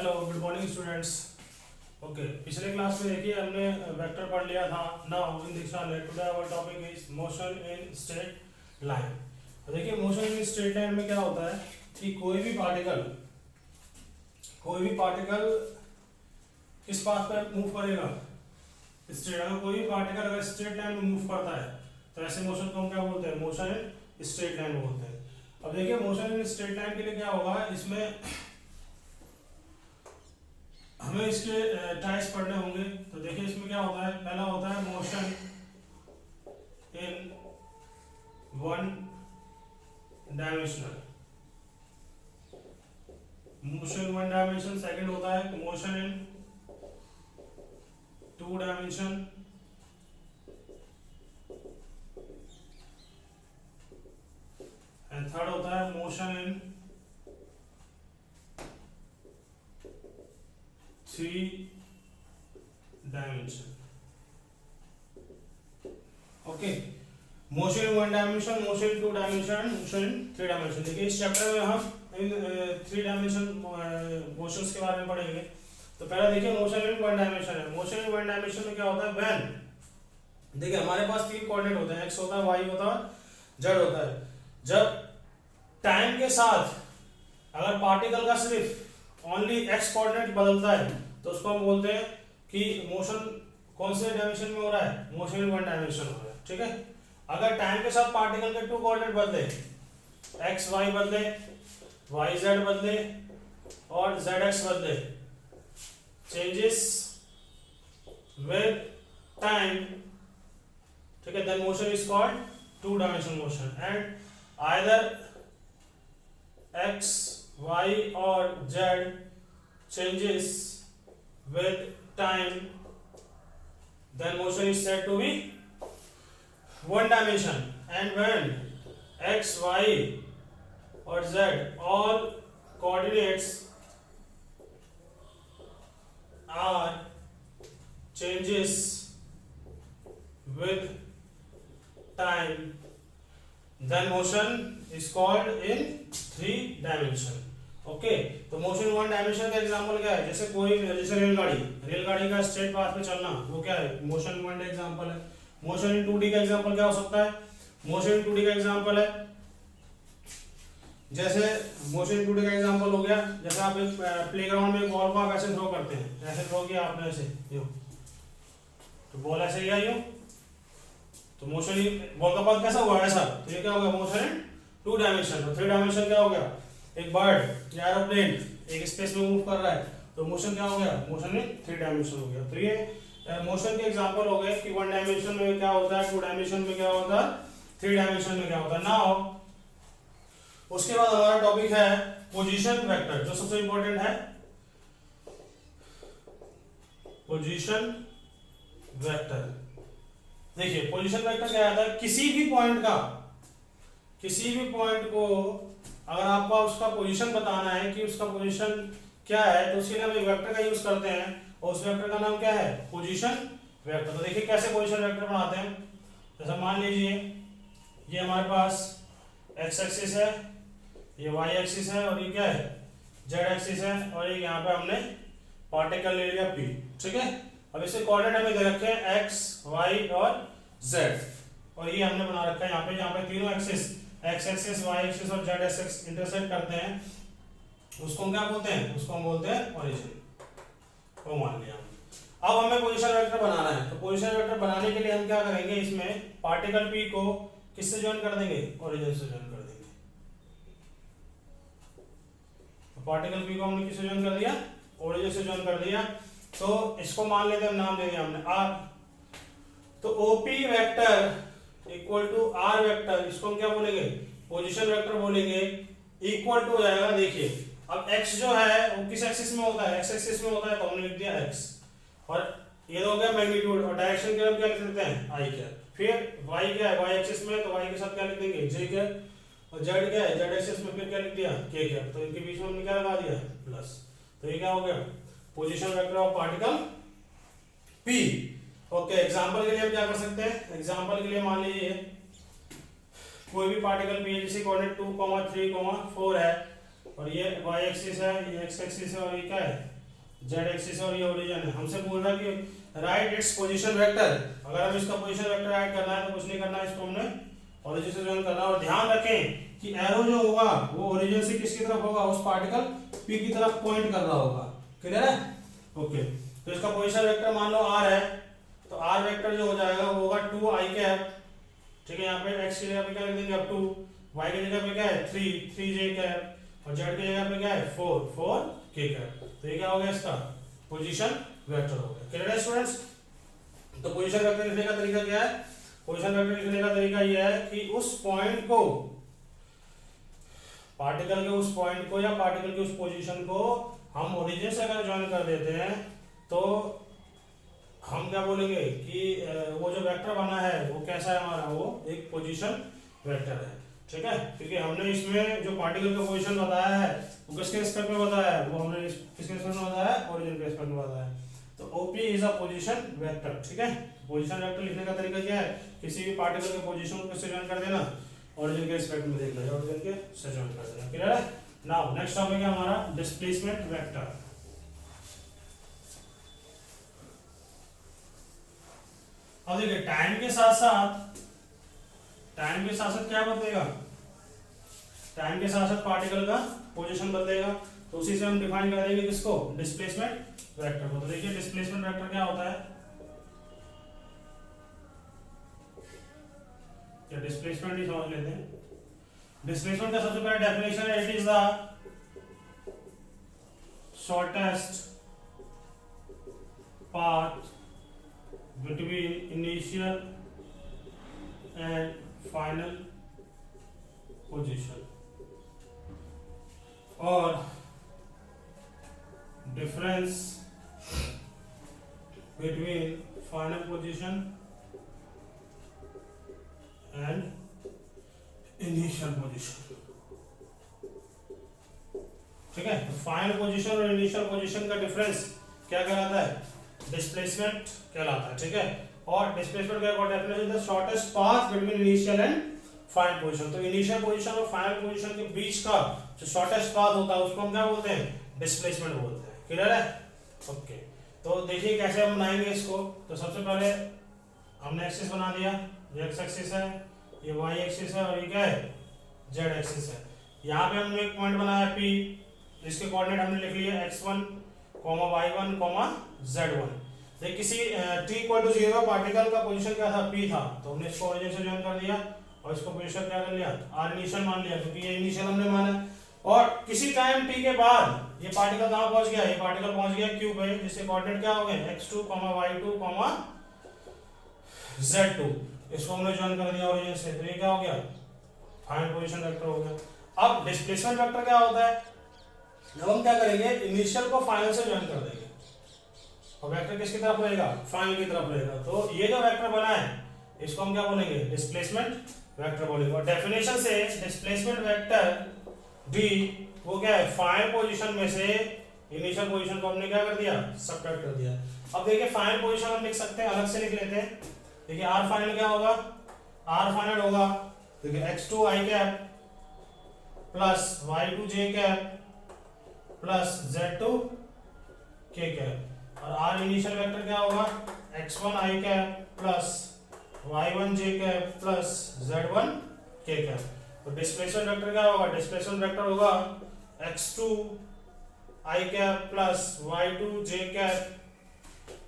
Hello good morning students. Okay, पिछले class में देखिए हमने वेक्टर पढ़ लिया था। Now in this today our topic is motion in straight line. तो देखिए मोशन इन स्ट्रेट लाइन में क्या होता है कि कोई भी पार्टिकल किस पाथ पर मूव करेगा, स्ट्रेट। अगर कोई भी पार्टिकल अगर स्ट्रेट लाइन में मूव करता है तो ऐसे मोशन को हम क्या बोलते हैं, मोशन इन स्ट्रेट लाइन बोलते हैं। अब देखिए मोशन इन स्ट्रेट लाइन के लिए क्या होगा, इसमें हमें इसके टाइप्स पढ़ने होंगे। तो देखिए इसमें क्या होता है, पहला होता है motion in one dimensional, motion one dimension. Second होता है motion in two dimension, and third होता है motion in three dimension. Okay, motion in one dimension, motion in two dimension, motion in three dimension. देखिए इस chapter में हम इन three dimension motions के बारे में पढ़ेंगे। तो पहला देखिए मोशन इन वन डायमेंशन है। मोशन इन वन डायमेंशन में क्या होता है, व्हेन देखिए हमारे पास तीन कोऑर्डिनेट होते हैं, एक्स होता है, वाई होता है, जेड होता है। जब टाइम के साथ अगर पार्टिकल का सिर्फ ओनली एक्स कोऑर्डिनेट बदलता है तो उसको हम बोलते हैं कि मोशन कौन से डायमेंशन में हो रहा है, मोशन इन वन डायमेंशन हो रहा है। ठीक है, अगर टाइम के साथ पार्टिकल के टू कोऑर्डिनेट बदले, एक्स वाई बदले, वाई जेड बदले और जेड एक्स बदले, चेंजेस विद टाइम, ठीक है, then motion is called two dimension motion. And either X y or z changes with time, then motion is said to be one dimension. And when x, y or z all coordinates are changes with time, then motion is called in three dimension. Okay, तो motion one dimension का example क्या है, जैसे रेलगाड़ी का straight path में चलना, वो क्या है, मोशन वन एग्जांपल है। मोशन इन 2D का एग्जांपल क्या हो सकता है, मोशन इन 2D का एग्जांपल है, जैसे मोशन इन 2D का एग्जांपल हो गया, जैसे आप एक प्लेग्राउंड में बॉल को आप ऐसे थ्रो करते हैं, ऐसे थ्रो किया आपने ऐसे, यूं, तो बॉल ऐसे ही आई यूं, तो मोशन बॉल का पाथ कैसा हुआ, ऐसा। तो ये क्या हो गया, मोशन इन टू डायमेंशन। तो थ्री डायमेंशन क्या हो गया, एक बर्ड या एरोप्लेन एक स्पेस में मूव कर रहा है, तो मोशन क्या हो गया, मोशन में थ्री डायमेंशन हो गया। तो ये मोशन के एग्जांपल हो गए कि वन डायमेंशन में क्या होता है, टू डायमेंशन में क्या होता है, थ्री डायमेंशन में क्या होता है। नाउ उसके बाद हमारा टॉपिक है पोजीशन वेक्टर, जो सबसे इंपॉर्टेंट है, पोजीशन वेक्टर। देखिए पोजीशन वेक्टर क्या आता है, किसी भी पॉइंट को अगर आपको उसका पोजीशन बताना है कि उसका पोजीशन क्या है, तो उसके लिए हम एक वेक्टर का यूज करते हैं, और उस वेक्टर का नाम क्या है, पोजीशन वेक्टर। तो देखिए कैसे पोजीशन वेक्टर बनाते हैं। जैसे मान लीजिए ये हमारे पास एक्स एक्सिस है, ये वाई एक्सिस है, और ये क्या है, जेड एक्सिस है, और ये यहाँ पे हमने पार्टिकल ले लिया पी। ठीक है, अब इसके कोऑर्डिनेट हमें दे रखे हैं एक्स, वाई और जेड, और ये हमने बना रखा है यहाँ पे तीनों axis, X axis, Y axis और जेड एक्सिस इंटरसेक्ट करते हैं, उसको हम क्या बोलते हैं, उसको हम बोलते हैं ओरिजिन। वो मान लिया। अब हमें पोजीशन वेक्टर बनाना है, तो पोजीशन वेक्टर बनाने के लिए हम क्या करेंगे, इसमें पार्टिकल पी को किससे ज्वाइन कर देंगे, ओरिजिन से ज्वाइन कर देंगे। तो पार्टिकल पी को हमने किससे ज्वाइन कर दिया, ओरिजिन से ज्वाइन कर दिया। तो इसको मान लेते हैं, नाम दे दिया हमने आर। तो OP vector equal to R vector, इसको हम क्या बोलेंगे, पोजीशन वेक्टर बोलेंगे, इक्वल टू हो जाएगा। देखिए अब x जो है वो किस एक्सिस में होता है, x एक्सिस में होता है, तो हमने लिख दिया x, और ये हो गया मैग्नीट्यूड, और डायरेक्शन के हम क्या लिख देते हैं, i क्या। फिर y क्या है, y एक्सिस में, तो y के साथ क्या लिख देंगे, j क्या, और z क्या है, z एक्सिस में, फिर क्या लिख दिया, k क्या। तो इनके बीच में हमने क्या लगा दिया, प्लस। तो ये क्या हो गया, position vector of particle p। Okay, example के लिए हम क्या कर सकते हैं, एग्जांपल के लिए मान लीजिए कोई भी पार्टिकल भी है जिसकी कोऑर्डिनेट 2, 3, 4 है और ये y एक्सिस है, ये x एक्सिस है और ये क्या है जेड एक्सिस और ये ओरिजिन है। हमसे बोल रहा है कि राइट इट्स पोजीशन वेक्टर। अगर हम इसका पोजीशन वेक्टर राइट करना है तो कुछ नहीं करना है, इसको हमने ओरिजिन से ज्वाइन करना है। और ध्यान रखें कि एरो जो होगा वो ओरिजिन से किसकी तरफ होगा, उस पार्टिकल पी की तरफ पॉइंट कर रहा होगा। क्लियर है? ओके, तो इसका पोजीशन वेक्टर मान लो आर है, तो आर वेक्टर जो हो जाएगा वो होगा 2 आई कैप। ठीक है, यहाँ पे एक्स की जगह पे क्या लिख देंगे अब 2, वाई की जगह पे क्या है 3 जे कैप, और जेड की जगह पे क्या है 4 के कैप। तो ये क्या हो गया, इसका पोजीशन वेक्टर हो गया। क्लियर है स्टूडेंट्स? तो पोजीशन वेक्टर लिखने का तरीका क्या है? पोजीशन वेक्टर लिखने का तरीका यह है कि उस पॉइंट को, पार्टिकल के उस पॉइंट को या पार्टिकल की उस पोजीशन को हम ओरिजिन से अगर ज्वाइन कर देते हैं तो हम क्या बोलेंगे कि वो जो वेक्टर बना है वो कैसा है हमारा, वो एक पोजीशन वेक्टर है। ठीक है, क्योंकि हमने इसमें जो पार्टिकल का पोजीशन बताया है वो किसके रिस्पेक्ट में बताया है, वो हमने किसके रिस्पेक्ट में बताया है, ओरिजिन के रिस्पेक्ट में बताया है। तो OP is a position vector. ठीक है, पोजीशन वेक्टर लिखने का तरीका क्या है, किसी भी पार्टिकल के पोजीशन को किससे ज्वाइन कर देना, ओरिजिन के रिस्पेक्ट में देख लो, ओरिजिन के से ज्वाइन कर देना। क्लियर है? नाउ नेक्स्ट टॉपिक है हमारा डिस्प्लेसमेंट वेक्टर। अब देखिए टाइम के साथ साथ क्या बदलेगा, टाइम के साथ साथ पार्टिकल का पोजीशन बदलेगा। तो उसी से हम डिफाइन कर देंगे किसको, डिस्प्लेसमेंट वेक्टर को। तो देखिए डिस्प्लेसमेंट वेक्टर क्या होता है, क्या डिस्प्लेसमेंट ही समझ लेते हैं। डिस्प्लेसमेंट का सबसे पहला डेफिनेशन है, it is the shortest path between initial and final position or difference between final position and initial position। ठीक है, तो फाइनल पोजीशन और इनिशियल पोजीशन का डिफरेंस क्या कहलाता है, डिस्प्लेसमेंट कहलाता है। ठीक है, और डिस्प्लेसमेंट का definition the shortest path between initial and final position. तो इनिशियल पोजीशन और फाइनल पोजीशन के बीच का जो शॉर्टेस्ट पाथ होता है उसको हम क्या बोलते हैं, डिस्प्लेसमेंट बोलते हैं। क्लियर है? ओके, तो देखिए कैसे हम बनाएंगे इसको। तो सबसे पहले हमने एक्सिस बना दिया, ये एक्स एक्सिस है, ये वाई एक्सिस है, और ये क्या है, जेड एक्सिस है। यहाँ पे हमने एक पॉइंट बनाया P, इसके कोऑर्डिनेट हमने लिख लिए x1, y1, z1। देख किसी t=0 पार्टिकल का पोजीशन क्या था, P था, तो हमने इसको ओरिजिन से ज्वाइन कर दिया और इसको पोजीशन क्या कर लिया, r इनिशियल मान लिया, क्योंकि ये इनिशियल हमने माना। और किसी टाइम t के बाद ये पार्टिकल कहाँ पहुंच गया, ये पार्टिकल पहुंच गया Q पे, जिसके कोऑर्डिनेट क्या हो गए x2, y2, z2। इसको हमने ज्वाइन कर दिया ओरिजिन से, तो ये क्या हो गया, फाइनल पोजीशन वेक्टर हो गया। अब डिस्प्लेसमेंट वेक्टर क्या होता है, जब हम क्या करेंगे, इनिशियल को फाइनल से ज्वाइन कर देंगे और वेक्टर किसकी तरफ रहेगा, फाइनल की तरफ रहेगा। तो ये जो वेक्टर बना है इसको हम क्या बोलेंगे, डिस्प्लेसमेंट वेक्टर बोलेंगे। और डेफिनेशन से डिस्प्लेसमेंट वेक्टर डी वो क्या है, फाइनल पोजीशन में से इनिशियल पोजीशन को हमने क्या कर दिया, सबट्रैक्ट कर दिया। अब देखिए फाइनल पोजीशन हम लिख सकते हैं, अलग से लिख लेते हैं। देखिए आर फाइनल क्या होगा, आर फाइनल होगा देखिए x2 i cap plus y2 j cap plus z2 k cap, और r इनिशियल वेक्टर क्या होगा, x1 i cap plus y1 j cap plus z1 k cap. तो डिस्प्लेसमेंट वेक्टर क्या होगा, डिस्प्लेसमेंट वेक्टर होगा x2 i cap plus y2 j cap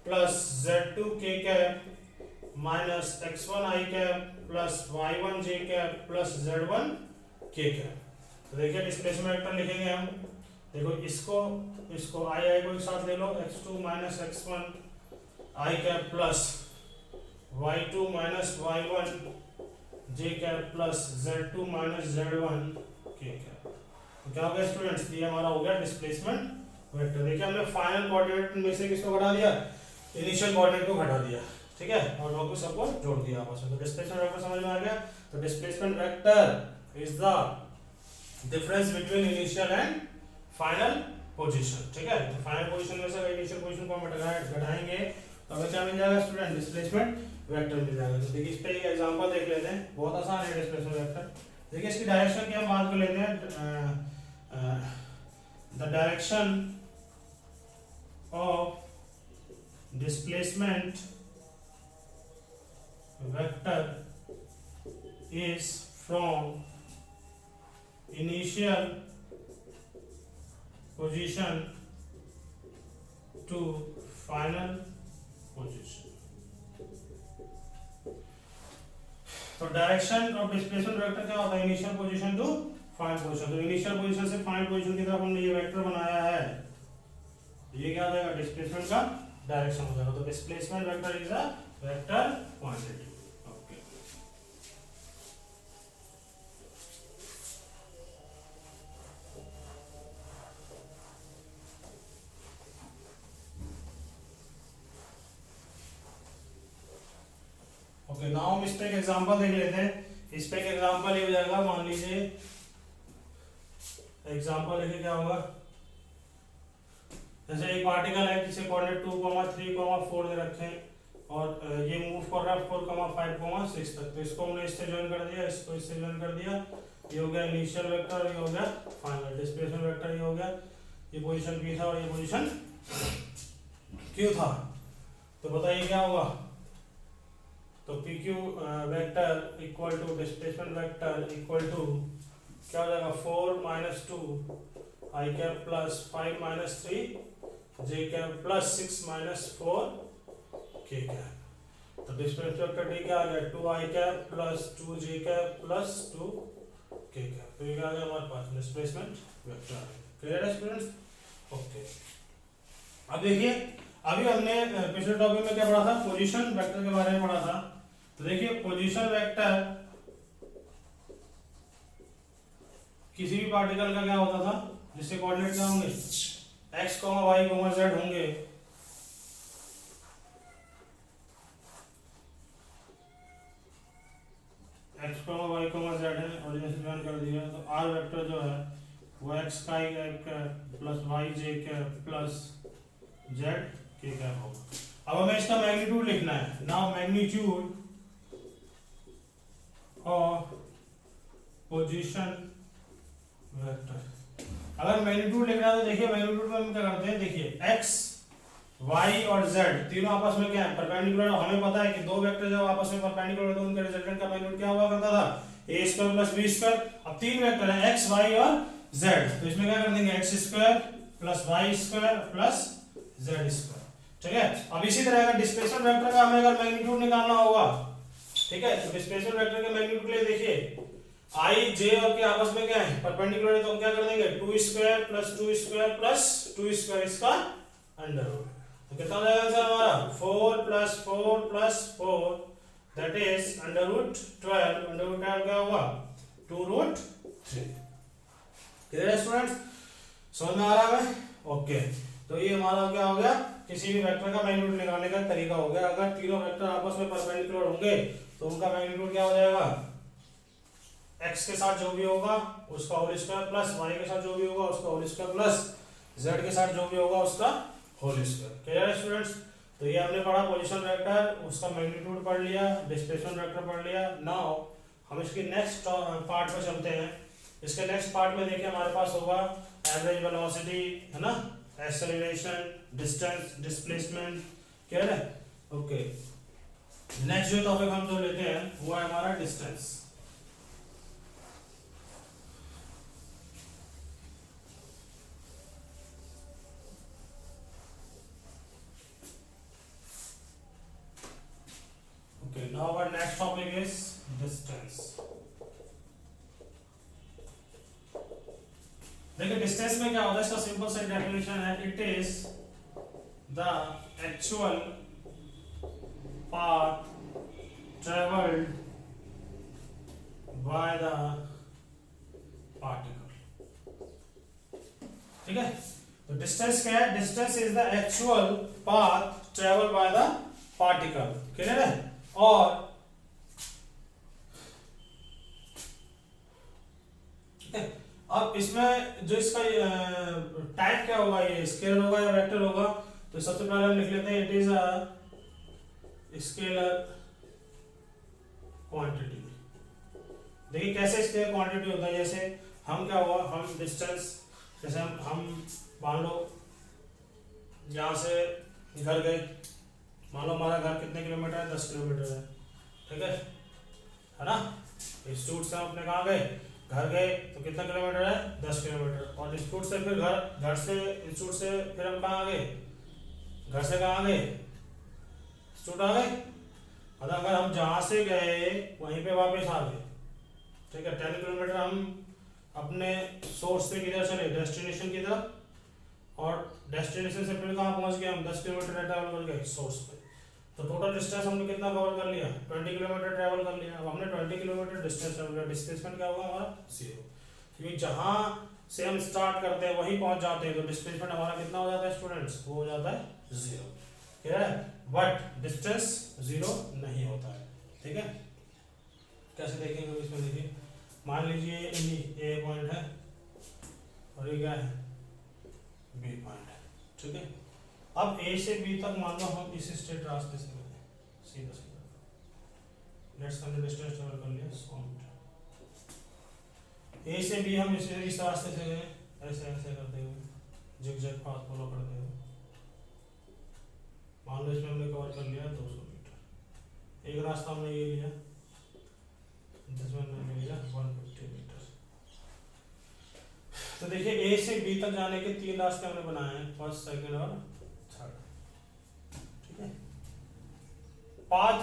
plus z2 k cap minus x1 i cap plus y1 j cap plus z1 k cap. तो देखिए displacement vector लिखेंगे हम, देखो इसको i को एक साथ ले लो, x2 minus x1 i cap plus y2 minus y1 j cap plus z2 minus z1 k cap. तो क्या हो गया स्टूडेंट्स, ये हमारा हो गया डिस्प्लेसमेंट वेक्टर। देखिए हमने फाइनल कोऑर्डिनेट में से किसको घटा दिया, इनिशियल कोऑर्डिनेट को घटा दिया, ठीक है, और बाकी सबको जोड़ दिया आपस में। तो डिस्प्लेसमेंट वेक्टर समझ में आ गया। तो displacement vector is the difference between initial and final position. ठीक है, तो फाइनल पोजीशन में से इनिशियल पोजीशन को हम घटाएंगे तो हमें क्या मिल जाएगा स्टूडेंट, डिस्प्लेसमेंट वेक्टर मिल जाएगा। तो देखिए इस पे एक एग्जांपल देख लेते हैं, बहुत आसान है डिस्प्लेसमेंट वेक्टर। देखिए इसकी डायरेक्शन की हम बात कर लेते हैं। The direction of displacement vector is from initial position to final position. तो डायरेक्शन ऑफ डिस्प्लेसमेंट वेक्टर क्या होता है? Initial position to final position. तो इनिशियल पोजीशन से फाइनल पोजीशन की तरफ हमने ये वेक्टर बनाया है, ये क्या हो जाएगा? डिस्प्लेसमेंट का डायरेक्शन हो जाएगा। तो displacement vector is a vector quantity. Okay, now हम इस पे एक एग्जांपल देख लेते हैं। इस पे एक एग्जांपल ये हो जाएगा, मान लीजिए एग्जांपल लिखे क्या होगा, जैसे एक पार्टिकल है जिसे कोऑर्डिनेट 2, 3, 4 दे रखे हैं और ये मूव कर रहा है 4, 5, 6 तक। तो इसको हमने इससे ज्वाइन कर दिया, इसको इससे ज्वाइन कर दिया, ये हो गया इनिशियल वेक्टर, ये हो गया फाइनल डिस्प्लेसमेंट वेक्टर, ये हो गया, ये पोजीशन P था और ये पोजीशन Q था। तो बताइए क्या होगा? तो PQ vector equal to displacement vector equal to क्या हो जाएगा? 4 - 2 I cap plus 5 - 3 J cap plus 6 - 4 K cap. तो डिस्प्लेसमेंट वेक्टर D क्या आ गया? 2 I cap plus 2 J cap plus 2 K cap. तो ये क्या आ गया हमारे पास? Displacement vector. क्लियर है स्टूडेंट्स? ओके, अब देखिए, अभी हमने पिछले टॉपिक में क्या पढ़ा था? पोजीशन वेक्टर के बारे में पढ़ा था। तो देखिए, पोजीशन वेक्टर किसी भी पार्टिकल का क्या होता था? जिसके कोऑर्डिनेट क्या होंगे? x, y, z होंगे। x, y, z है और जैसे ज्वाइन कर दिया तो r वेक्टर जो है वो x का plus y j plus z k cap होगा। अब हमें इसका मैग्नीट्यूड लिखना है। Now magnitude of position vector. अगर मैग्नीट्यूड लिखना है तो देखिए, मैग्नीट्यूड में हम क्या करते हैं? देखिए, x, y और z तीनों आपस में क्या है? परपेंडिकुलर। हमें पता है कि दो वेक्टर जब आपस में परपेंडिकुलर होते हैं उनके रिजल्टेंट का मैग्नीट्यूड क्या हुआ करता था? a² plus b²। अब तीन वेक्टर हैं x, y और z, तो इसमें क्या कर देंगे? x² plus y² plus z²। ठीक है। अब इसी तरह का डिस्प्लेसमेंट वेक्टर का हमें अगर मैग्नीट्यूड निकालना होगा, ठीक है, तो डिस्प्लेसमेंट वेक्टर के मैग्नीट्यूड के लिए देखिए, I J और के आपस में क्या है? परपेंडिकुलर है, तो हम क्या कर देंगे? 2² प्लस 2² प्लस 2² इसका अंडर रूट। तो कितना हो जाएगा आंसर हमारा? 4 plus 4 plus 4 that is under root 12। Under root 12 क्या होगा? 2√3। क्लियर है स्टूडेंट्स? समझ में आ रहा है? ओके, तो ये हमारा क्या हो गया? किसी भी वेक्टर का मैग्नीट्यूड निकालने का तरीका हो गया। अगर तीनों वेक्टर आपस में परपेंडिकुलर होंगे तो उनका मैग्नीट्यूड क्या हो जाएगा? x के साथ जो भी होगा उसका होल स्क्वायर प्लस y के साथ जो भी होगा उसका होल स्क्वायर प्लस z के साथ जो भी होगा उसका होल स्क्वायर। क्लियर है स्टूडेंट्स? तो ये हमने पढ़ा पोजीशन वेक्टर, उसका मैग्नीट्यूड पढ़ लिया, डिस्प्लेसमेंट वेक्टर पढ़ लिया। नाउ हम इसके नेक्स्ट पार्ट पे चलते हैं। इसके नेक्स्ट पार्ट में देखिए हमारे पास होगा एवरेज वेलोसिटी, है ना, एक्सेलरेशन, डिस्टेंस, डिस्प्लेसमेंट। क्लियर है? ओके, नेक्स्ट जो टॉपिक हम जो लेते हैं वो है हमारा distance. Okay, now our next topic is distance. देखिए, डिस्टेंस में क्या होता है? इसका सिंपल सा डेफिनेशन है, it is the actual path travelled by the particle. ठीक है, तो डिस्टेंस क्या है? Distance is the actual path travelled by the particle. Clear है? और अब इसमें जो इसका टाइप क्या होगा? ये स्केलर होगा या वेक्टर होगा? तो सबसे पहले हम लिख लेते हैं, it is a scalar quantity. देखिए कैसे स्केलर क्वांटिटी होता है। जैसे हम क्या हुआ, हम डिस्टेंस, जैसे हम मान लो यहाँ से घर गए, मान लो हमारा घर कितने किलोमीटर है, 10 किलोमीटर है, ठीक है ना। इंस्टीट्यूट से हम अपने कहाँ गए, घर गए, तो कितना किलोमीटर है, 10 किलोमीटर। और इंस्टीट्यूट से फिर घर से इंस्टीट्यूट से फिर हम कहाँ गए, घर से कहाँ गए, इंस्टीट्यूट आ गए। मतलब अगर हम जहाँ से गए वहीं पे वापस आ गए, ठीक है। 10 किलोमीटर हम अपने सोर्स से किधर चले, डेस्टिनेशन की तरफ, और डेस्टिनेशन से फिर कहाँ पहुँच गए हम, 10 किलोमीटर ट्रैवल कर गए सोर्स पे। तो टोटल डिस्टेंस हमने कितना कवर कर लिया, 20 किलोमीटर ट्रैवल कर लिया। अब हमने 20 किलोमीटर डिस्टेंस ट्रैवल किया, डिस्प्लेसमेंट क्या होगा हमारा, 0। क्योंकि जहाँ से हम स्टार्ट करते हैं वहीं पहुँच जाते हैं, तो डिस्प्लेसमेंट हमारा कितना हो जाता है स्टूडेंट्स, वो हो जाता है 0, ठीक है। बट डिस्टेंस 0 नहीं होता है, ठीक है। कैसे देखेंगे इसमें, देखिए मान लीजिए ए पॉइंट है और ये क्या है, बी पॉइंट है, ठीक है। अब ए से बी तक मान लो हम इस स्ट्रेट रास्ते से गए, सीधा सीधा, लेट्स हमने डिस्टेंस ट्रैवल कर लिया 100 मीटर। ए से बी हम इस रास्ते से गए, ऐसे ऐसे करते हुए, जिगजैग पाथ फॉलो करते हुए। मान लो इसमें हमने कवर कर लिया 200 मीटर। एक रास्ता हमने ये लिया, जिसमें हमने लिया 150 मीटर। तो देखिए ए से बी तक जाने के 3 रास्ते हमने बनाए हैं, फर्स्ट, सेकंड और थर्ड, ठीक है। पाथ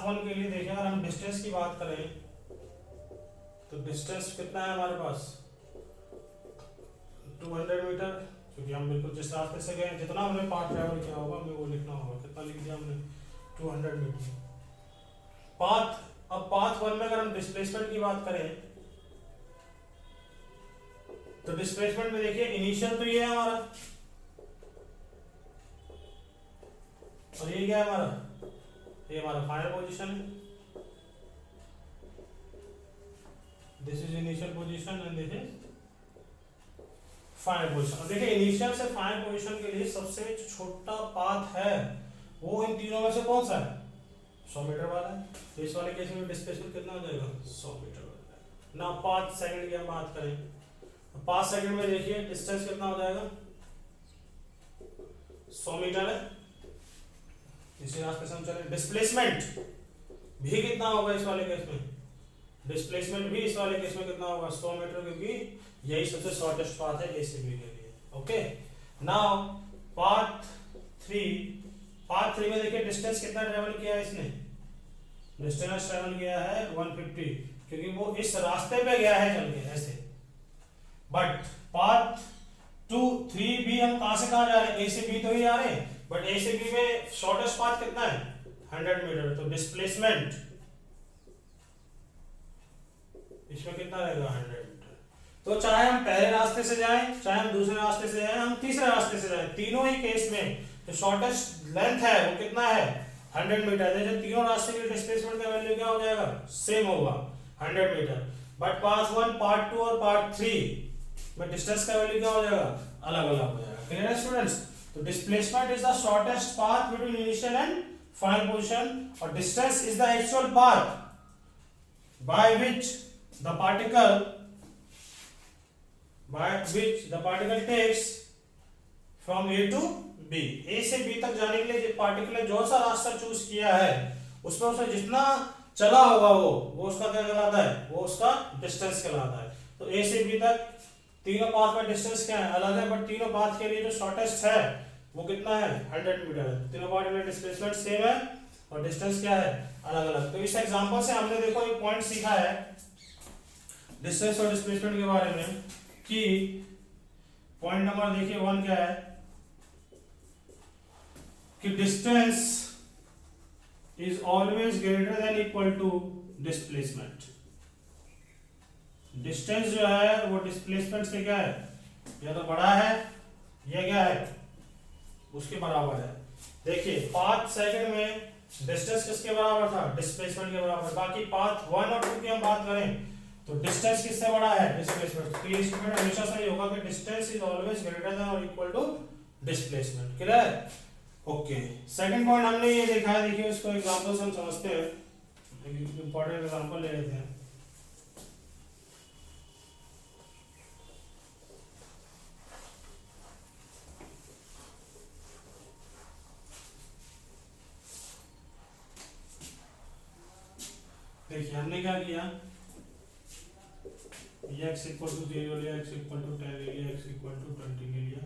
1 के लिए देखिए, अगर हम डिस्टेंस की बात करें तो डिस्टेंस कितना है हमारे पास, 200 मीटर। क्योंकि हम बिल्कुल जिस रास्ते से गए, जितना हमने पाथ ट्रैवल किया होगा हमें वो लिखना होगा, कितना लिख दिया हमने, 200 मीटर पाथ। अब पाथ 1 में अगर हम डिस्प्लेसमेंट की बात करें तो डिस्प्लेसमेंट में देखिए इनिशियल तो ये है हमारा, और ये क्या है हमारा, ये हमारा फाइनल पोजीशन है। This is initial position and this is final position. देखिए इनिशियल से फाइनल पोजीशन के लिए सबसे छोटा पाथ है वो इन तीनों में से कौन सा है, 100 मीटर वाला है। तो इस वाले केस में डिस्प्लेसमेंट कितना हो जाएगा, 100 मीटर वाला है ना। पाथ सेकंड की हम बात करें तो पाथ सेकंड में देखिए डिस्टेंस कितना हो जाएगा, 100 मीटर है, इसी रास्ते से हम चले। डिस्प्लेसमेंट भी कितना होगा इस वाले केस में, डिस्प्लेसमेंट भी इस वाले केस में कितना होगा, 100 मीटर, क्योंकि यही सबसे शॉर्टेस्ट पाथ है ए से बी के लिए, ओके। नाउ पाथ 3 में देखिए डिस्टेंस कितना ट्रेवल किया है इसने, डिस्टेंस ट्रेवल किया है 150, क्योंकि वो इस रास्ते पे गया है चल के ऐसे। बट पाथ 3 भी हम कहां से कहां जा रहे हैं, ए से बी तो ही जा रहे हैं, बट ए से बी में शॉर्टेस्ट पाथ कितना है, 100 मीटर। तो डिस्प्लेसमेंट इसमें कितना रहेगा, 100 मीटर। तो चाहे हम पहले रास्ते से जाएं, चाहे हम दूसरे रास्ते से जाएं, हम तीसरे रास्ते से जाएं, तीनों ही केस में जो शॉर्टेस्ट लेंथ है वो कितना है, 100 मीटर। जैसे तीनों रास्ते के डिस्प्लेसमेंट का वैल्यू क्या हो जाएगा, सेम होगा, 100 मीटर। बट पाथ 1, पार्ट 2 और पार्ट 3 में डिस्टेंस का वैल्यू क्या हो जाएगा, अलग अलग हो जाएगा। क्लियर है स्टूडेंट्स। तो displacement is the shortest path between initial and final position, और distance is the actual path by which the particle takes from A to B। A से B तक जाने के लिए पार्टिकल ने जो सा रास्ता चूज किया है उसमें उसने जितना चला होगा वो उसका क्या कहलाता है, वो उसका डिस्टेंस कहलाता है। तो A से B तक तीनों पाथ का डिस्टेंस क्या है, अलग है, बट तीनों पाथ के लिए जो शॉर्टेस्ट है वो कितना है, 100 मीटर है। तीनों पाथ में डिस्प्लेसमेंट सेम है और डिस्टेंस क्या है, अलग अलग। तो इस एग्जांपल से हमने देखो एक पॉइंट सीखा है डिस्टेंस और डिस्प्लेसमेंट के बारे में, कि पॉइंट नंबर देखिए 1 क्या है, कि distance is always greater than equal to displacement. Distance जो है वो डिस्प्लेसमेंट से क्या है, या तो बड़ा है या क्या है, उसके बराबर है। देखिए पाथ सेकंड में डिस्टेंस किसके बराबर था, डिस्प्लेसमेंट के बराबर। बाकी पाथ 1 और 2 की हम बात करें तो डिस्टेंस किससे बड़ा है, डिस्प्लेसमेंट। तो ये स्टेटमेंट हमेशा सही होगा कि distance is always greater than और equal to displacement. Clear, okay. Second point हमने ये देखा है, देखिए इसको एग्जांपल से हम समझते हैं, एक इंपॉर्टेंट एग्जांपल ले लेते हैं। लिया, x इक्वल टू 0 लिया, x इक्वल टू 10 ले लिया, x इक्वल टू 20 ले लिया,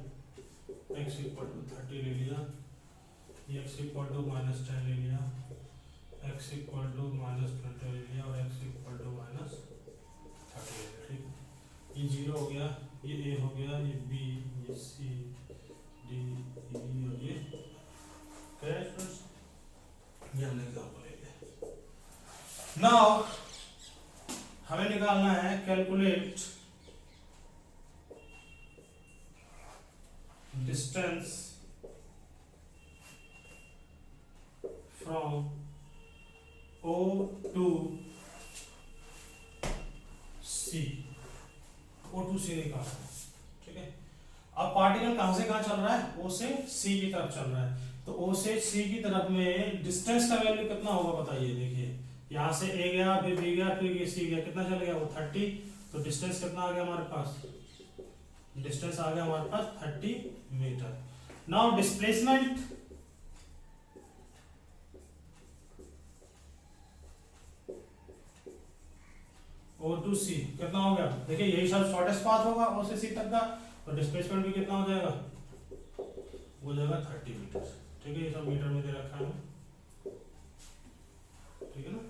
x इक्वल टू 30 ले लिया, x इक्वल टू -10 ले लिया, x इक्वल टू -20 ले लिया और x इक्वल टू -30 ले लिया। ठीक, ये 0 हो गया, ये a हो गया, ये b, ये c, d, e और ये कैरेक्टर्स, ये हमने एग्जांपल ले लिया। नाउ हमें निकालना है calculate distance from O to C, O to C निकालना है। ठीक है, अब पार्टिकल कहां से कहां चल रहा है, O से C की तरफ चल रहा है, तो O से C की तरफ में डिस्टेंस का वैल्यू कितना होगा बताइए। देखिए यहाँ से A गया, फिर B गया, फिर C गया, कितना चल गया वो 30, तो डिस्टेंस कितना आ गया हमारे पास, डिस्टेंस आ गया हमारे पास 30 metres. Now displacement O to C कितना हो गया, देखिए यही सब शॉर्टेस्ट पाथ होगा O से C तक का, तो डिस्प्लेसमेंट भी कितना हो जाएगा, हो जाएगा 30 मीटर। ठीक है, ये सब मीटर में दे रखा है, ठीक है ना।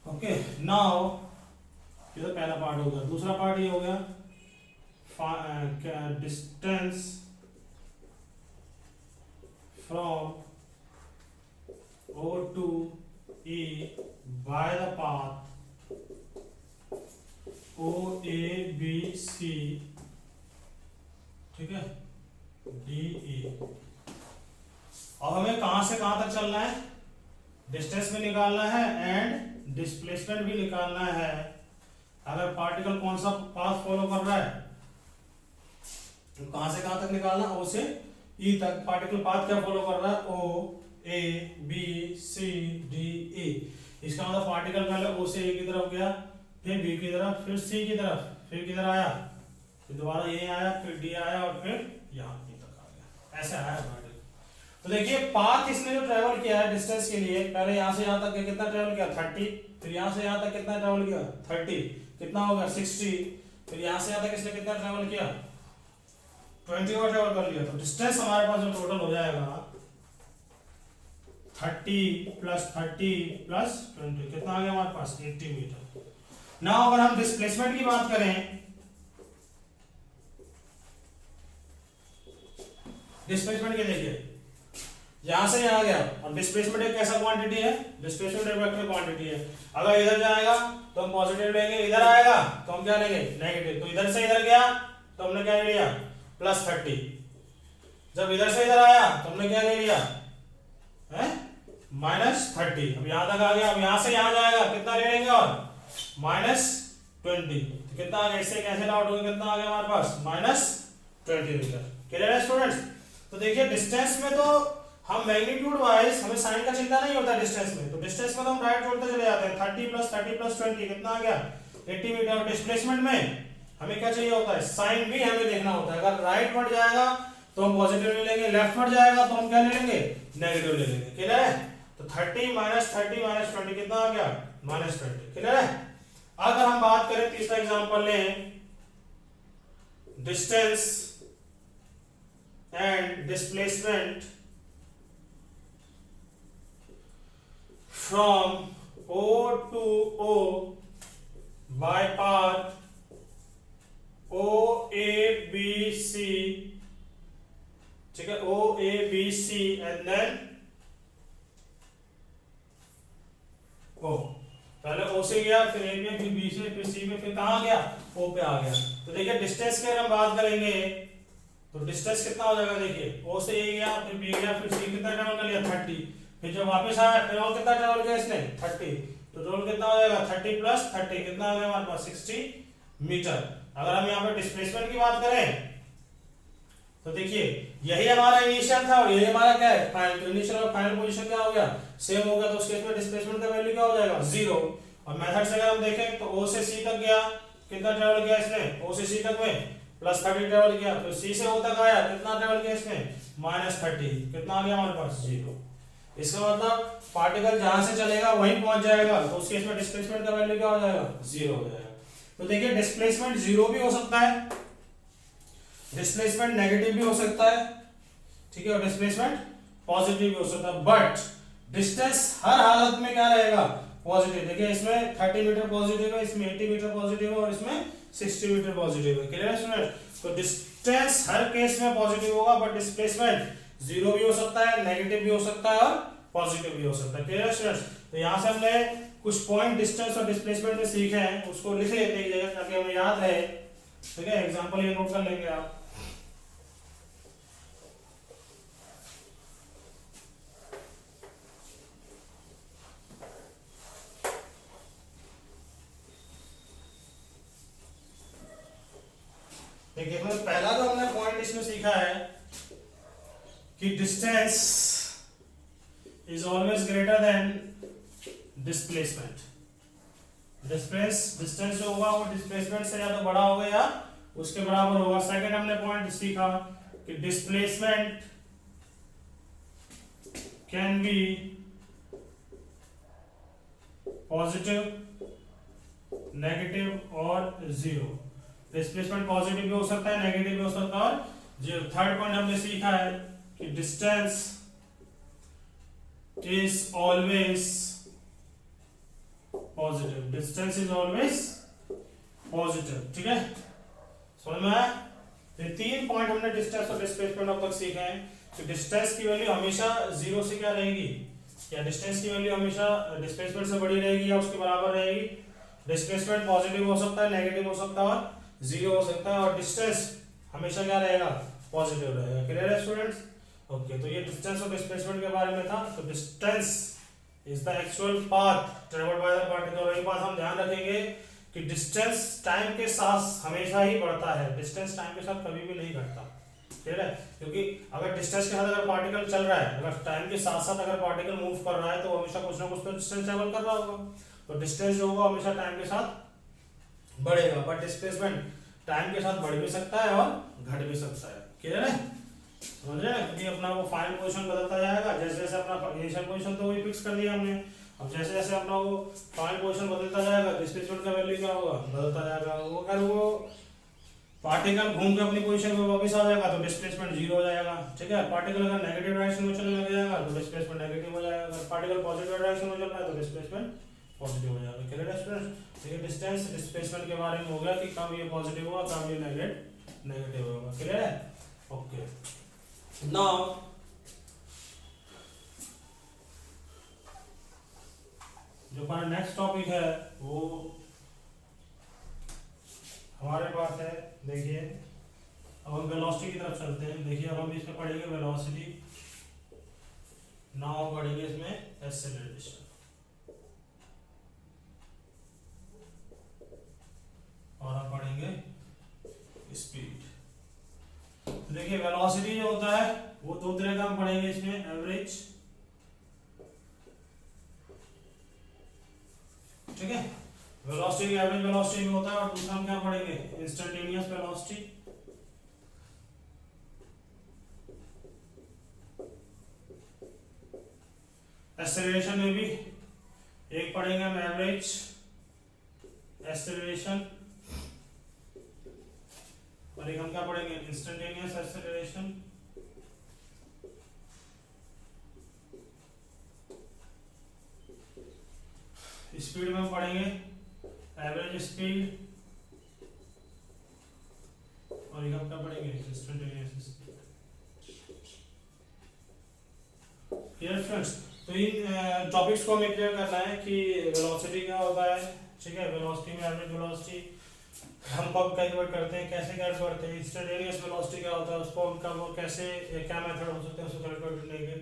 ओके, नाउ ये तो पहला पार्ट हो गया। दूसरा पार्ट ये हो गया distance from O to E by the path O A B C, ठीक है, D E। अब हमें कहां से कहां तक चलना है, डिस्टेंस भी निकालना है एंड डिस्प्लेसमेंट भी निकालना है। अगर पार्टिकल कौन सा पाथ फॉलो कर रहा है, तो कहां से कहां तक निकालना, O से E तक पार्टिकल पाथ क्या फॉलो कर रहा है, O A B C D E। इसका मतलब पार्टिकल पहले O से A की तरफ गया, फिर B की तरफ, फिर C की तरफ, फिर किधर आया, फिर दोबारा ये आया, फिर D आया और फिर यहाँ तक आ गया, ऐसे आया पार्टिकल। तो देखिए पाथ इसने जो ट्रेवल किया है डिस्टेंस के लिए, पहले यहाँ से यहाँ तक कितना ट्रेवल किया 30, फिर यहाँ से यहाँ तक कितना ट्रेवल किया 30, कितना होगा 60, फिर यहाँ से यहाँ तक इसने कितना ट्रेवल किया 20 और ट्रेवल कर लिया। तो डिस्टेंस हमारे पास जो टोटल हो जाएगा 30 प्लस 30 प्लस 20, कितना आ गया हमारे पास 80 मीटर। ना अगर हम डिस्प्लेसमेंट की बात करें, डिस्प्लेसमेंट के देखिए यहां से यहां गया, और डिस्प्लेसमेंट एक कैसा क्वांटिटी है, डिस्प्लेसमेंट एक वेक्टर क्वांटिटी है। अगर इधर जाएगा तो हम पॉजिटिव लेंगे, इधर आएगा तो हम क्या लेंगे नेगेटिव। तो इधर से इधर गया तो हमने क्या ले लिया प्लस 30, जब इधर से इधर आया तो हमने क्या ले लिया है -30। अब यहां तक आ गया, अब यहां से यहां जाएगा कितना ले लेंगे और -20, तो कितना आ गया, इससे कैंसिल आउट हो गया, कितना आ गया हमारे पास -20 मीटर। क्लियर है स्टूडेंट्स। तो देखिए डिस्टेंस में तो हम मैग्नीट्यूड वाइज हमें साइन का चिंता नहीं होता डिस्टेंस में, तो डिस्टेंस में तो हम डायरेक्ट जोड़ते चले जाते हैं। 30 प्लस 20 कितना आ गया 80 मीटर। डिस्प्लेसमेंट में हमें क्या चाहिए होता है, साइन भी हमें देखना होता है। अगर राइट बढ़ जाएगा तो हम पॉजिटिव ले लेंगे, लेफ्ट बढ़ जाएगा तो हम क्या ले लेंगे नेगेटिव ले लेंगे। क्लियर है। तो 30 माइनस 20 कितना आ गया -20। क्लियर है। अगर हम बात करें तीसरा एग्जांपल लें, distance and displacement from O to O by path O A B C, ठीक है, O A B C and then O। पहले O से गया, फिर A में, फिर B से, फिर C में, फिर कहाँ गया O पे आ गया। तो देखिए डिस्टेंस की अगर हम बात करेंगे तो डिस्टेंस कितना हो जाएगा, देखिए O से A गया, फिर B गया, फिर C कितना ट्रेवल कर लिया 30, फिर जब वापस आया फिर और कितना ट्रेवल किया इसने 30, तो टोटल कितना हो जाएगा 30 प्लस 30 कितना आ गया हमारे पास 60 मीटर। अगर हम यहाँ पे डिस्प्लेसमेंट की बात करें तो देखिए यही हमारा इनिशियल था और यही हमारा क्या है फाइनल। तो इनिशियल और फाइनल पोजीशन क्या हो गया सेम हो गया, तो उस केस में डिस्प्लेसमेंट का वैल्यू क्या हो जाएगा 0। और मेथड से अगर हम देखें तो O से C तक गया, कितना ट्रेवल किया इसने O से C तक में प्लस 30 ट्रेवल किया, फिर C से O तक आया, कितना ट्रेवल किया इसने -30, कितना आ गया हमारे पास 0। इसका मतलब पार्टिकल जहां से चलेगा वहीं पहुंच जाएगा, तो उस केस में डिस्प्लेसमेंट का वैल्यू क्या हो जाएगा, 0 हो जाएगा। तो देखिए डिस्प्लेसमेंट 0 भी हो सकता है, डिस्प्लेसमेंट नेगेटिव भी हो सकता है, ठीक है, और डिस्प्लेसमेंट पॉजिटिव भी हो सकता है, बट डिस्टेंस हर हालत में क्या रहेगा, पॉजिटिव। देखिए इसमें 30 मीटर पॉजिटिव है, इसमें 80 मीटर पॉजिटिव है और इसमें 60 मीटर पॉजिटिव है। क्लियर है स्टूडेंट। तो डिस्टेंस हर केस में पॉजिटिव होगा, बट डिस्प्लेसमेंट 0 भी हो सकता है, नेगेटिव भी हो सकता है और पॉजिटिव भी हो सकता है। क्लियर है स्टूडेंट। तो यहाँ से हमने कुछ पॉइंट डिस्टेंस और डिस्प्लेसमेंट में सीखे हैं, उसको लिख लेते हैं एक जगह ताकि हमें याद रहे। ठीक है, एग्जांपल ये नोट कर लेंगे आप। देखिए पहला जो हमने पॉइंट इसमें सीखा है कि distance is always greater then displacement. Distance जो होगा वो डिस्प्लेसमेंट से या तो बड़ा होगा या उसके बराबर होगा। सेकंड हमने पॉइंट सीखा कि displacement can be positive, negative और 0। डिस्प्लेसमेंट पॉजिटिव भी हो सकता है, नेगेटिव भी हो सकता है और 0। थर्ड पॉइंट हमने सीखा है कि distance is always positive, distance is always positive. ठीक है, समझ में आया। ये 3 पॉइंट हमने डिस्टेंस और डिस्प्लेसमेंट अब तक सीखे हैं। तो डिस्टेंस की वैल्यू हमेशा 0 से क्या रहेगी, या डिस्टेंस की वैल्यू हमेशा डिस्प्लेसमेंट से बड़ी रहेगी या उसके बराबर रहेगी। डिस्प्लेसमेंट पॉजिटिव हो सकता है, नेगेटिव हो सकता है और 0 हो सकता है, और डिस्टेंस हमेशा क्या रहेगा, पॉजिटिव रहेगा। क्लियर है स्टूडेंट्स। ओके, तो ये डिस्टेंस और डिस्प्लेसमेंट के बारे में था। तो distance is the actual path travelled by the particle. और एक बात हम ध्यान रखेंगे कि डिस्टेंस टाइम के साथ हमेशा ही बढ़ता है, डिस्टेंस टाइम के साथ कभी भी नहीं घटता। ठीक है, क्योंकि अगर डिस्टेंस के साथ अगर पार्टिकल चल रहा है, अगर टाइम के साथ साथ अगर पार्टिकल मूव कर रहा है तो हमेशा कुछ ना कुछ तो डिस्टेंस ट्रेवल कर रहा होगा। तो डिस्टेंस जो होगा हमेशा टाइम के साथ बढ़ेगा, बट डिस्प्लेसमेंट टाइम के साथ बढ़ भी सकता है और घट भी सकता है। क्लियर है, समझ रहे हैं। क्योंकि अपना वो फाइनल पोजीशन बदलता जाएगा, जैसे जैसे अपना इनिशियल पोजीशन तो वही फिक्स कर लिया हमने, अब जैसे जैसे अपना वो फाइनल पोजीशन बदलता जाएगा डिस्प्लेसमेंट का वैल्यू क्या होगा, बदलता जाएगा। वो अगर वो पार्टिकल घूम के अपनी पोजीशन पे वापस आ जाएगा तो डिस्प्लेसमेंट 0 हो जाएगा। ठीक है, पार्टिकल अगर नेगेटिव डायरेक्शन में चलने लग जाएगा तो डिस्प्लेसमेंट नेगेटिव हो जाएगा, अगर पार्टिकल पॉजिटिव डायरेक्शन में चल रहा है तो डिस्प्लेसमेंट पॉजिटिव हो जाएगा। क्लियर है स्टूडेंट्स। देखिए डिस्टेंस डिस्प्लेसमेंट के बारे में हो गया कि कब ये पॉजिटिव होगा कब ये नेगेटिव होगा। क्लियर है। ओके, नाउ जो हमारा नेक्स्ट टॉपिक है वो हमारे पास है। देखिए अब हम वेलोसिटी की तरफ चलते हैं। देखिए अब हम इसमें पढ़ेंगे वेलोसिटी, नाउ पढ़ेंगे इसमें एक्सेलरेशन और हम पढ़ेंगे स्पीड। तो देखिए वेलोसिटी जो होता है वो 2 तरह का हम पढ़ेंगे इसमें, एवरेज, ठीक है, वेलोसिटी एवरेज वेलोसिटी भी होता है, और दूसरा हम क्या पढ़ेंगे, इंस्टेंटेनियस वेलोसिटी। एक्सेलरेशन में भी एक पढ़ेंगे हम एवरेज एक्सेलरेशन, और एक हम क्या पढ़ेंगे, इंस्टेंटेनियस एक्सेलरेशन। स्पीड में हम पढ़ेंगे एवरेज स्पीड, और एक हम क्या पढ़ेंगे, इंस्टेंटेनियस स्पीड। Clear friends. तो इन टॉपिक्स को हमें क्लियर करना है कि वेलोसिटी क्या होता है। ठीक है, वेलोसिटी में एवरेज वेलोसिटी हम कब कैलकुलेट करते हैं, कैसे कैलकुलेट करते हैं, इंस्टेंटेनियस वेलोसिटी क्या होता है, उसको हम कब कैसे क्या मेथड हो सकते हैं उसको कैलकुलेट करने के।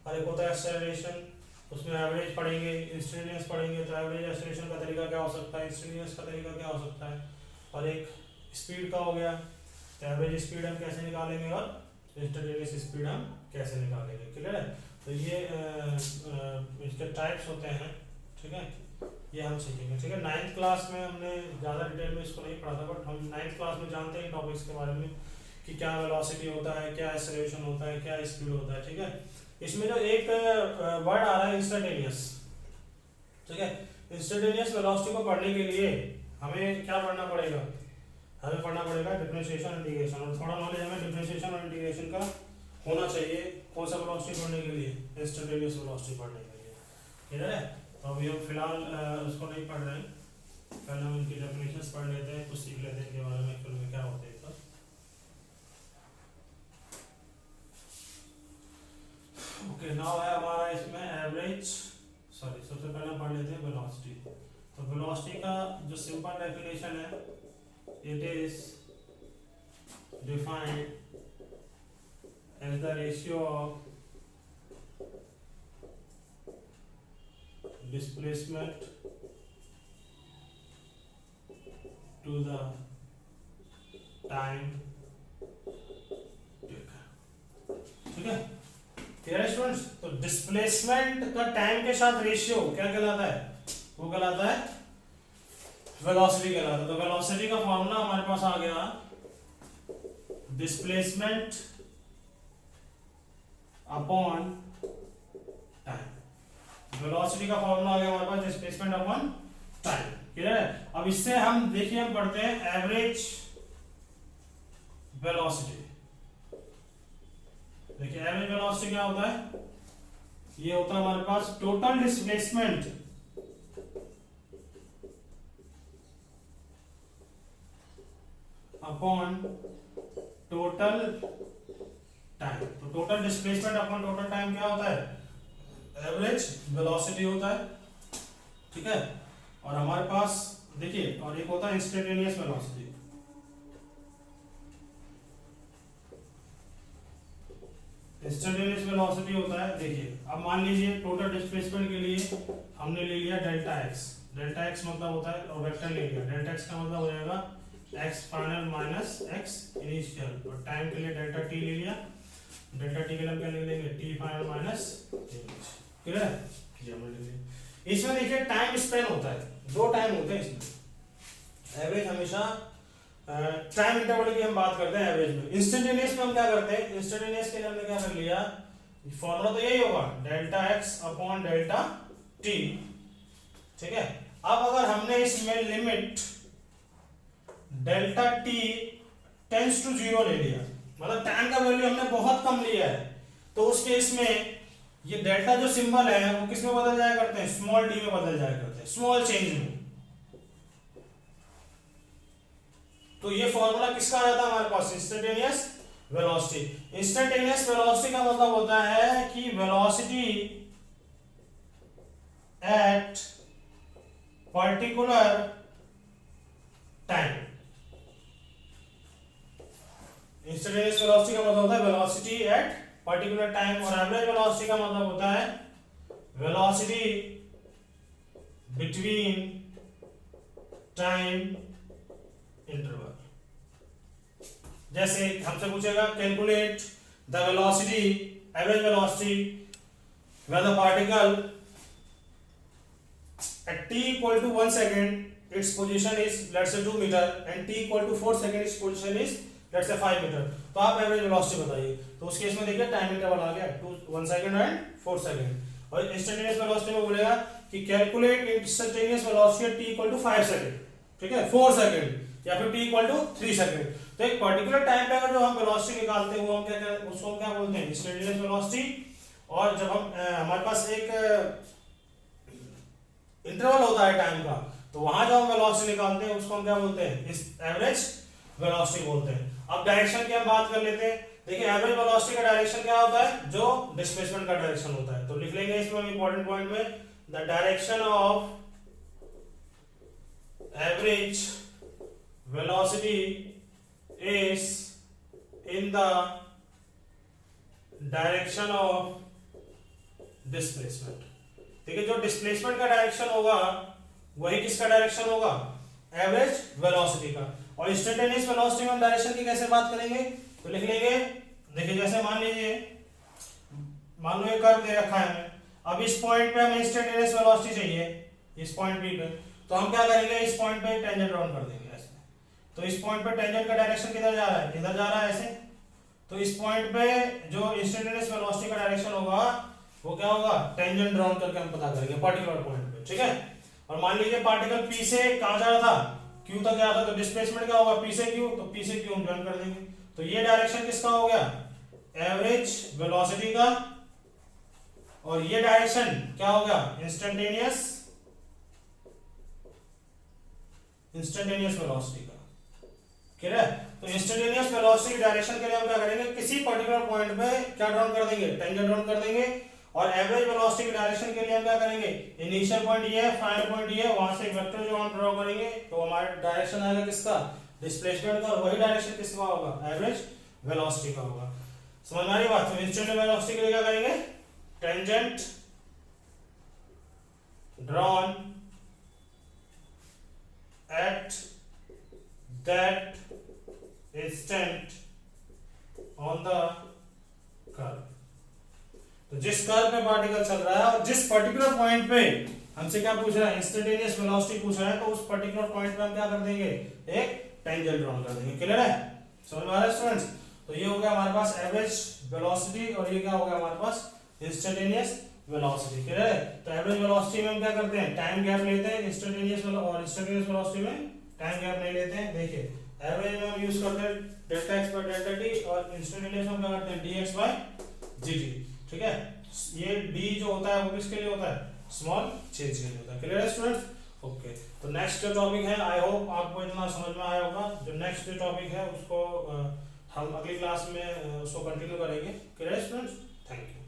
और एक होता है एक्सेलरेशन, उसमें एवरेज पढ़ेंगे, इंस्टेंटेनियस पढ़ेंगे। तो एवरेज एक्सेलरेशन का तरीका क्या हो सकता है, इंस्टेंटेनियस का तरीका क्या हो सकता है, और एक स्पीड का हो गया, तो एवरेज स्पीड हम कैसे निकालेंगे और इंस्टेंटेनियस स्पीड हम कैसे निकालेंगे। क्लियर है। तो ये इसके टाइप्स होते हैं। ठीक है, ये हम सीखेंगे। ठीक है, 9th क्लास में हमने ज़्यादा डिटेल में इसको नहीं पढ़ा था, बट हम 9th क्लास में जानते हैं टॉपिक्स के बारे में कि क्या वेलोसिटी होता है, क्या एक्सेलरेशन होता है, क्या स्पीड होता है। ठीक है, इसमें जो एक वर्ड आ रहा है इंस्टेंटेनियस, ठीक है, इंस्टेंटेनियस वेलोसिटी को पढ़ने के लिए हमें क्या पढ़ना पड़ेगा, हमें पढ़ना पड़ेगा डिफरेंशिएशन इंटीग्रेशन, और थोड़ा नॉलेज हमें डिफरेंशिएशन और इंटीग्रेशन का होना चाहिए। कौन सा वेलोसिटी पढ़ने के लिए, इंस्टेंटेनियस वेलोसिटी पढ़ने के लिए, ठीक है। तो अभी हम फिलहाल उसको नहीं पढ़ रहे हैं, पहले हम इनकी डेफिनेशंस पढ़ लेते हैं, कुछ सीख लेते हैं इनके बारे में एक्चुअल में क्या होते हैं सब। ओके, नाउ है हमारा इसमें एवरेज, सॉरी सबसे पहले हम पढ़ लेते हैं वेलोसिटी। तो वेलोसिटी का जो सिंपल डेफिनेशन है, it is defined as the ratio of displacement to the time taken, ठीक है। क्लियर है स्टूडेंट्स? तो डिस्प्लेसमेंट का टाइम के साथ रेशियो क्या कहलाता है, वो कहलाता है वेलोसिटी कहलाता है। तो वेलोसिटी का फॉर्मूला हमारे पास आ गया, डिस्प्लेसमेंट अपॉन टाइम। वेलोसिटी का फॉर्मूला आ गया हमारे पास डिस्प्लेसमेंट अपॉन टाइम, क्लियर है। अब इससे हम देखिए, हम पढ़ते हैं एवरेज वेलोसिटी। देखिए एवरेज वेलोसिटी क्या होता है, ये होता है हमारे पास total displacement upon total time. तो total displacement upon total time क्या होता है, एवरेज वेलोसिटी होता है, ठीक है। और हमारे पास देखिए, और एक होता है इंस्टेंटेनियस वेलोसिटी। इंस्टेंटेनियस वेलोसिटी होता है, देखिए अब मान लीजिए टोटल डिस्प्लेसमेंट के लिए हमने ले लिया डेल्टा एक्स। डेल्टा एक्स मतलब होता है, और वेक्टर ले लिया, डेल्टा एक्स का मतलब हो जाएगा x final minus x initial, और टाइम के लिए डेल्टा टी ले लिया, डेल्टा टी के लिए हम क्या लिख लेंगे, टी फाइनल माइनस, क्लियर है। इसमें देखिए टाइम स्पेन होता है, दो टाइम होते हैं इसमें। एवरेज हमेशा टाइम इंटरवल की हम बात करते हैं एवरेज में। इंस्टेंटेनियस में हम क्या करते हैं, इंस्टेंटेनियस के लिए हमने क्या कर लिया, फॉर्मूला तो यही होगा, delta X upon delta T, ठीक है। अब अगर हमने इसमें limit delta T tends to 0 ले लिया, मतलब टाइम का वैल्यू हमने बहुत कम लिया है, तो उस केस में ये डेल्टा जो सिंबल है वो किस में बदल जाया करते हैं, स्मॉल डी में बदल जाया करते हैं, स्मॉल चेंज में। तो ये फॉर्मूला किसका आ जाता है हमारे पास, इंस्टेंटेनियस वेलोसिटी। इंस्टेंटेनियस वेलोसिटी का मतलब होता है कि velocity at particular time. Instantaneous velocity का मतलब होता है वेलोसिटी एट पर्टिकुलर टाइम, और एवरेज वेलोसिटी का मतलब होता है वेलोसिटी बिटवीन टाइम इंटरवल। जैसे हमसे पूछेगा calculate the velocity, average velocity when the particle at t equal to 1 second its position is let's say 2 meter and t equal to 4 second its position is let's say 5 meter। तो आप average velocity बताइए, तो उस case में देखिए time interval आ गया 1 second and 4 seconds. और इंस्टेंटेनियस वेलोसिटी में बोलेगा कि calculate instantaneous velocity t equal to 5 seconds, ठीक है, 4 सेकंड या फिर t इक्वल टू 3 सेकंड। तो एक पर्टिकुलर टाइम पे अगर जो हम वेलोसिटी निकालते हैं वो हम क्या उसको हम क्या बोलते हैं, इंस्टेंटेनियस वेलोसिटी। और जब हम हमारे पास एक इंटरवल होता है टाइम का, तो वहां जो हम वेलोसिटी निकालते हैं उसको हम क्या बोलते हैं, इस एवरेज वेलोसिटी बोलते हैं। अब डायरेक्शन की हम बात कर लेते हैं। देखिए एवरेज वेलोसिटी का डायरेक्शन क्या होता है, जो डिस्प्लेसमेंट का डायरेक्शन होता है। तो लिख लेंगे इसमें इंपॉर्टेंट पॉइंट में, the direction of average velocity is in the direction of displacement. ठीक है, जो डिस्प्लेसमेंट का डायरेक्शन होगा वही किसका डायरेक्शन होगा, एवरेज वेलोसिटी का। और इंस्टेंटेनियस वेलोसिटी में हम डायरेक्शन की कैसे बात करेंगे, तो लिख लेंगे, देखिए जैसे मान लीजिए, मान लो ये कर्व दे रखा है हमें, अब इस पॉइंट पे हमें इंस्टेंटेनियस वेलोसिटी चाहिए, इस पॉइंट बी पे, तो हम क्या करेंगे, इस पॉइंट पे टेंजेंट ड्रॉ कर देंगे ऐसे। तो इस पॉइंट पे टेंजेंट का डायरेक्शन किधर जा रहा है, इधर जा रहा है ऐसे। तो इस पॉइंट पे जो इंस्टेंटेनियस वेलोसिटी का डायरेक्शन होगा वो क्या होगा, टेंजेंट ड्रॉन करके हम पता करेंगे पर्टिकुलर पॉइंट पे, ठीक है। और मान लीजिए पार्टिकल पी से कहां जा रहा था, क्यू तक गया था, तो डिस्प्लेसमेंट क्या होगा, पी से क्यू, तो पी से क्यू हम ज्वाइन कर देंगे। तो ये डायरेक्शन किसका हो गया, एवरेज वेलोसिटी का, और ये डायरेक्शन क्या हो गया, इंस्टेंटेनियस वेलोसिटी का, क्लियर है। तो इंस्टेंटेनियस वेलोसिटी की डायरेक्शन के लिए हम क्या करेंगे, किसी पर्टिकुलर पॉइंट पे क्या ड्रॉन कर देंगे, टेंजेंट ड्रॉन कर देंगे। और एवरेज वेलोसिटी की डायरेक्शन के लिए हम क्या करेंगे, इनिशियल पॉइंट ये है, फाइनल पॉइंट ये है, वहां से एक वेक्टर जो हम ड्रॉ करेंगे तो हमारा डायरेक्शन आएगा किसका, डिस्प्लेसमेंट का, और वही डायरेक्शन किसका होगा, एवरेज वेलोसिटी का होगा। समझ में आ रही बात। तो इंस्टेंटेनियस वेलोसिटी के लिए क्या करेंगे, tangent drawn at that instant on the curve. तो जिस कर्व पे पार्टिकल चल रहा है और जिस पर्टिकुलर पॉइंट पे हमसे क्या पूछ रहा है, इंस्टेंटेनियस वेलोसिटी पूछ रहा है, तो उस पर्टिकुलर पॉइंट पे हम क्या कर देंगे, एक टेंजेंट ड्रॉ कर देंगे। क्लियर है, समझ में आ रहा है स्टूडेंट्स। तो ये हो गया हमारे पास एवरेज वेलोसिटी, और ये क्या हो गया हमारे पास, इंस्टेंटेनियस वेलोसिटी। क्लियर है। तो एवरेज वेलोसिटी में हम क्या करते हैं, टाइम गैप लेते हैं, इंस्टेंटेनियस और इंस्टेंटेनियस वेलोसिटी में टाइम गैप नहीं लेते हैं। देखिए एवरेज में हम यूज करते हैं delta X by delta T, और इंस्टेंटेनियस में क्या करते हैं, D X by G T, ठीक है। ये डी जो होता है वो किसके लिए होता है, स्मॉल चेंज के लिए होता है। क्लियर है स्टूडेंट्स, ओके। तो नेक्स्ट जो टॉपिक है, आई होप आपको इतना समझ में आया होगा। जो नेक्स्ट जो टॉपिक है उसको हम अगली क्लास में उसको कंटिन्यू करेंगे। क्लियर है स्टूडेंट्स, थैंक यू।